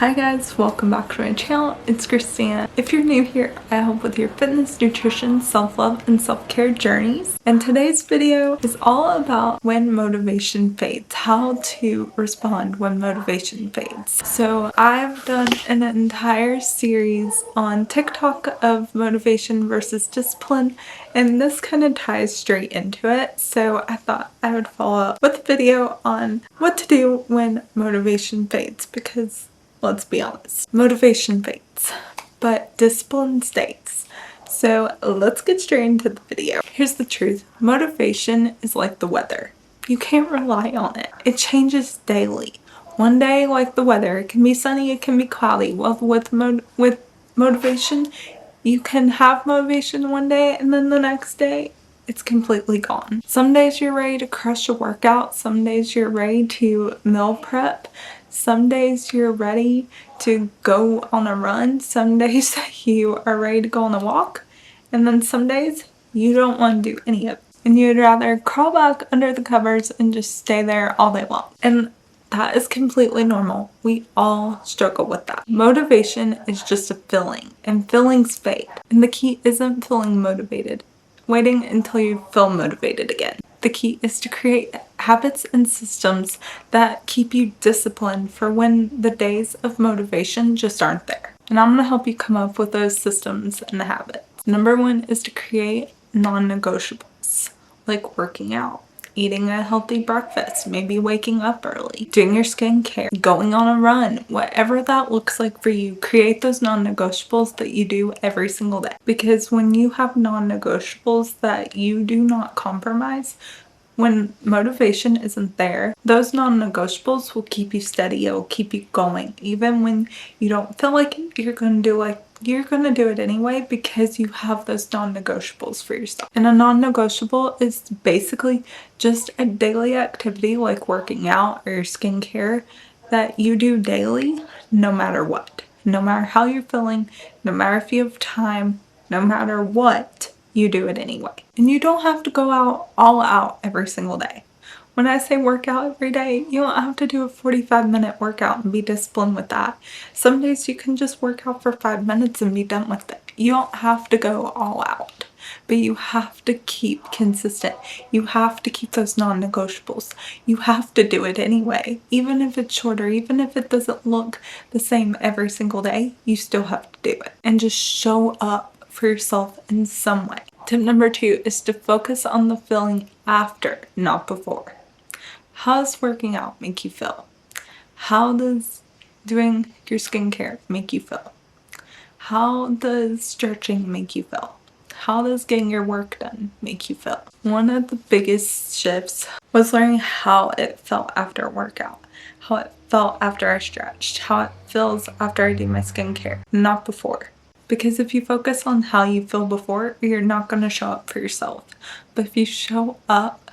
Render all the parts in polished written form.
Hi guys, welcome back to my channel. It's Christina. If you're new here, I help with your fitness, nutrition, self-love, and self-care journeys. And today's video is all about when motivation fades, how to respond when motivation fades. So I've done an entire series on TikTok of motivation versus discipline, and this kind of ties straight into it. So I thought I would follow up with a video on what to do when motivation fades, because let's be honest, motivation fades, but discipline stays. So let's get straight into the video. Here's the truth. Motivation is like the weather. You can't rely on it. It changes daily. One day, like the weather, it can be sunny, it can be cloudy. Well, with motivation, you can have motivation one day and then the next day, it's completely gone. Some days you're ready to crush a workout. Some days you're ready to meal prep. Some days you're ready to go on a run. Some days you are ready to go on a walk. And then some days you don't want to do any of it. And you'd rather crawl back under the covers and just stay there all day long. And that is completely normal. We all struggle with that. Motivation is just a feeling, and feelings fade. And the key isn't feeling motivated, waiting until you feel motivated again. The key is to create habits and systems that keep you disciplined for when the days of motivation just aren't there. And I'm going to help you come up with those systems and habits. Number one is to create non-negotiables, like working out, eating a healthy breakfast, maybe waking up early, doing your skincare, going on a run, whatever that looks like for you. Create those non-negotiables that you do every single day. Because when you have non-negotiables that you do not compromise, when motivation isn't there, those non-negotiables will keep you steady. It will keep you going. Even when you don't feel like it, you're going to do it anyway, because you have those non-negotiables for yourself. And a non-negotiable is basically just a daily activity like working out or your skincare that you do daily, no matter what. No matter how you're feeling, no matter if you have time, no matter what, you do it anyway. And you don't have to go out all out every single day. When I say work out every day, you don't have to do a 45-minute workout and be disciplined with that. Some days you can just work out for 5 minutes and be done with it. You don't have to go all out, but you have to keep consistent. You have to keep those non-negotiables. You have to do it anyway. Even if it's shorter, even if it doesn't look the same every single day, you still have to do it. And just show up for yourself in some way. Tip number 2 is to focus on the feeling after, not before. How does working out make you feel? How does doing your skincare make you feel? How does stretching make you feel? How does getting your work done make you feel? One of the biggest shifts was learning how it felt after a workout, how it felt after I stretched, how it feels after I do my skincare, not before. Because if you focus on how you feel before, you're not going to show up for yourself. But if you show up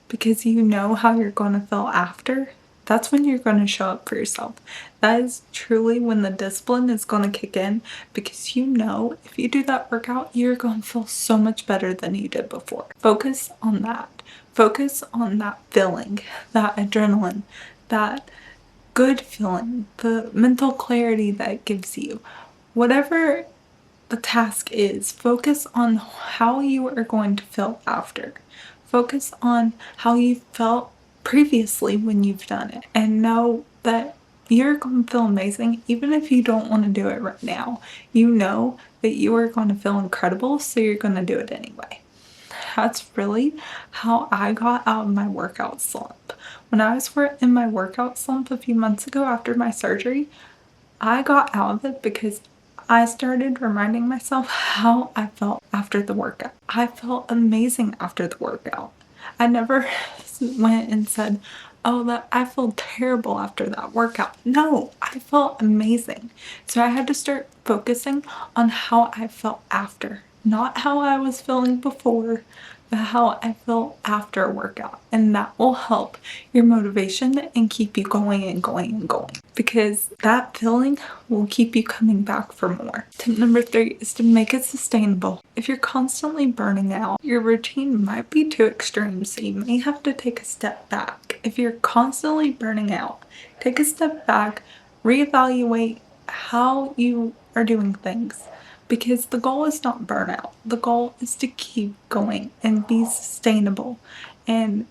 because you know how you're going to feel after, that's when you're going to show up for yourself. That is truly when the discipline is going to kick in, because you know if you do that workout, you're going to feel so much better than you did before. Focus on that. Focus on that feeling, that adrenaline, that good feeling, the mental clarity that it gives you. Whatever the task is, focus on how you are going to feel after. Focus on how you felt previously when you've done it, and know that you're going to feel amazing even if you don't want to do it right now. You know that you are going to feel incredible, so you're going to do it anyway. That's really how I got out of my workout slump. When I was in my workout slump a few months ago after my surgery, I got out of it because I started reminding myself how I felt after the workout. I felt amazing after the workout. I never went and said, oh, that I feel terrible after that workout. No, I felt amazing. So I had to start focusing on how I felt after, not how I was feeling before, but how I felt after a workout. And that will help your motivation and keep you going and going and going, because that feeling will keep you coming back for more. Tip number 3 is to make it sustainable. If you're constantly burning out, your routine might be too extreme, so you may have to take a step back. If you're constantly burning out, take a step back, reevaluate how you are doing things, because the goal is not burnout. The goal is to keep going and be sustainable and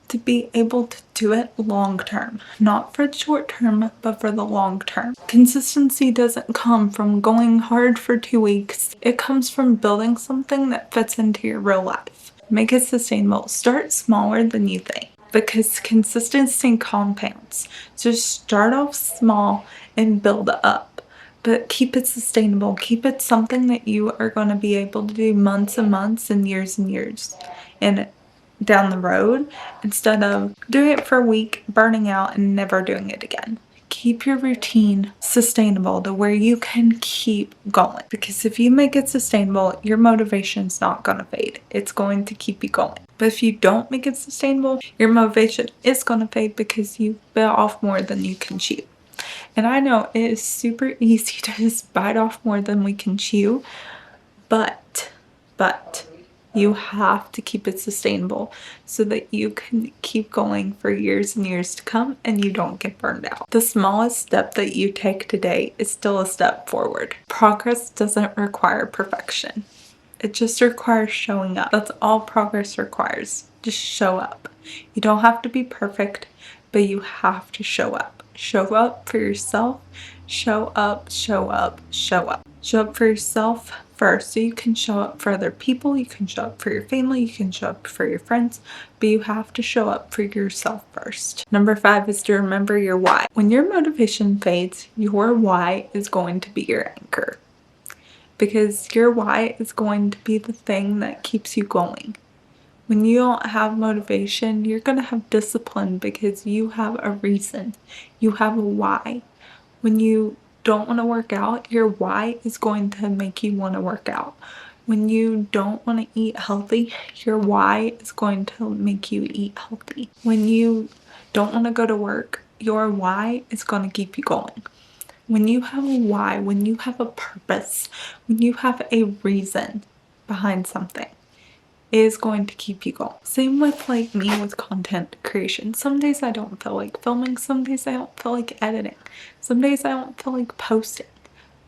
to be able to do it long term, not for the short term, but for the long term. Consistency doesn't come from going hard for 2 weeks. It comes from building something that fits into your real life. Make it sustainable. Start smaller than you think, because consistency compounds. So start off small and build up, but keep it sustainable. Keep it something that you are going to be able to do months and months and years and down the road, instead of doing it for a week, burning out, and never doing it again. Keep your routine sustainable to where you can keep going, because if you make it sustainable, your motivation's not going to fade. It's going to keep you going. But if you don't make it sustainable, your motivation is going to fade because you bit off more than you can chew. And I know it is super easy to just bite off more than we can chew, but you have to keep it sustainable so that you can keep going for years and years to come and you don't get burned out. The smallest step that you take today is still a step forward. Progress doesn't require perfection. It just requires showing up. That's all progress requires. Just show up. You don't have to be perfect, but you have to show up. Show up for yourself. Show up, show up, show up. Show up for yourself first, so you can show up for other people. You can show up for your family. You can show up for your friends, but you have to show up for yourself first. Number 5 is to remember your why. When your motivation fades, your why is going to be your anchor, because your why is going to be the thing that keeps you going. When you don't have motivation, you're going to have discipline because you have a reason. You have a why. When you don't want to work out, your why is going to make you want to work out. When you don't want to eat healthy, your why is going to make you eat healthy. When you don't want to go to work, your why is going to keep you going. When you have a why, when you have a purpose, when you have a reason behind something, it is going to keep you going. Same with like me with content creation. Some days I don't feel like filming, some days I don't feel like editing, some days I don't feel like posting.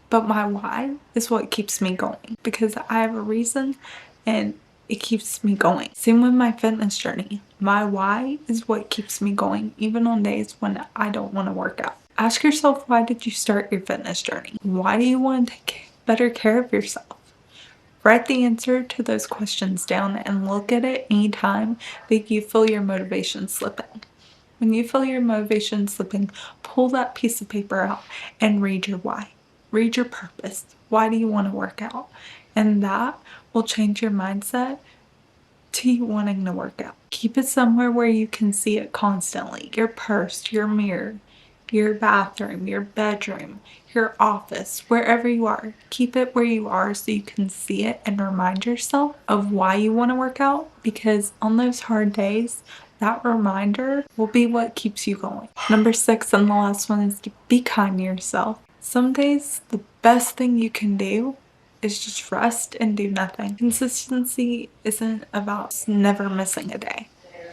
But my why is what keeps me going, because I have a reason and it keeps me going. Same with my fitness journey. My why is what keeps me going, even on days when I don't want to work out. Ask yourself, why did you start your fitness journey? Why do you want to take better care of yourself? Write the answer to those questions down and look at it anytime that you feel your motivation slipping. When you feel your motivation slipping, pull that piece of paper out and read your why. Read your purpose. Why do you want to work out? And that will change your mindset to you wanting to work out. Keep it somewhere where you can see it constantly. Your purse, your mirror, your bathroom, your bedroom, your office, wherever you are. Keep it where you are so you can see it and remind yourself of why you want to work out, because on those hard days, that reminder will be what keeps you going. Number 6, and the last one, is to be kind to yourself. Some days, the best thing you can do is just rest and do nothing. Consistency isn't about never missing a day.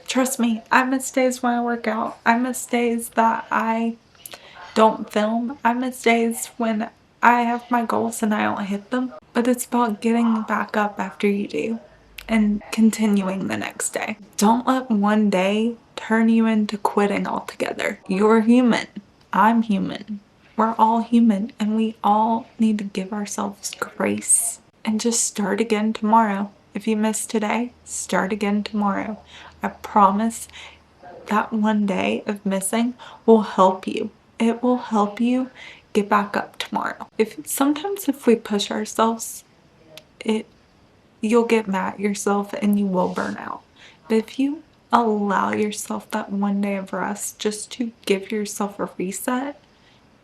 Trust me, I miss days when I work out. I miss days that I don't film. I miss days when I have my goals and I don't hit them. But it's about getting back up after you do and continuing the next day. Don't let one day turn you into quitting altogether. You're human. I'm human. We're all human, and we all need to give ourselves grace and just start again tomorrow. If you missed today, start again tomorrow. I promise that one day of missing will help you. It will help you get back up tomorrow. Sometimes if we push ourselves, you'll get mad at yourself and you will burn out. But if you allow yourself that one day of rest just to give yourself a reset,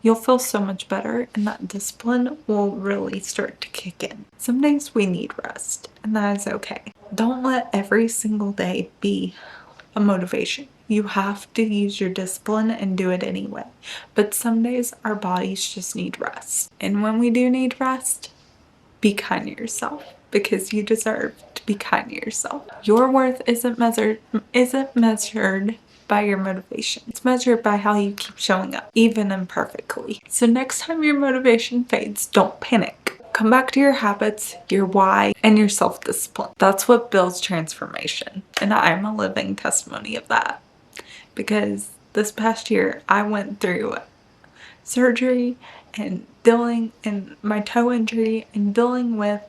you'll feel so much better, and that discipline will really start to kick in. Some days we need rest, and that is okay. Don't let every single day be a motivation. You have to use your discipline and do it anyway. But some days our bodies just need rest. And when we do need rest, be kind to yourself, because you deserve to be kind to yourself. Your worth isn't measured by your motivation. It's measured by how you keep showing up, even imperfectly. So next time your motivation fades, don't panic. Come back to your habits, your why, and your self-discipline. That's what builds transformation. And I'm a living testimony of that. Because this past year, I went through surgery and dealing in my toe injury and dealing with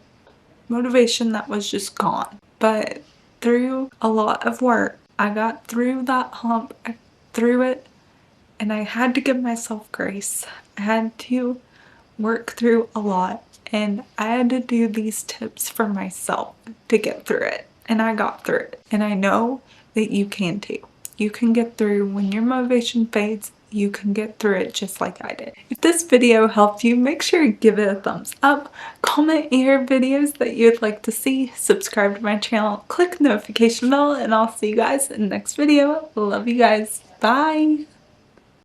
motivation that was just gone. But through a lot of work, I got through that hump, through it, and I had to give myself grace. I had to work through a lot, and I had to do these tips for myself to get through it. And I got through it. And I know that you can too. You can get through when your motivation fades. You can get through it just like I did. If this video helped you, make sure to give it a thumbs up, comment your videos that you'd like to see, subscribe to my channel, click the notification bell, and I'll see you guys in the next video. Love you guys. Bye!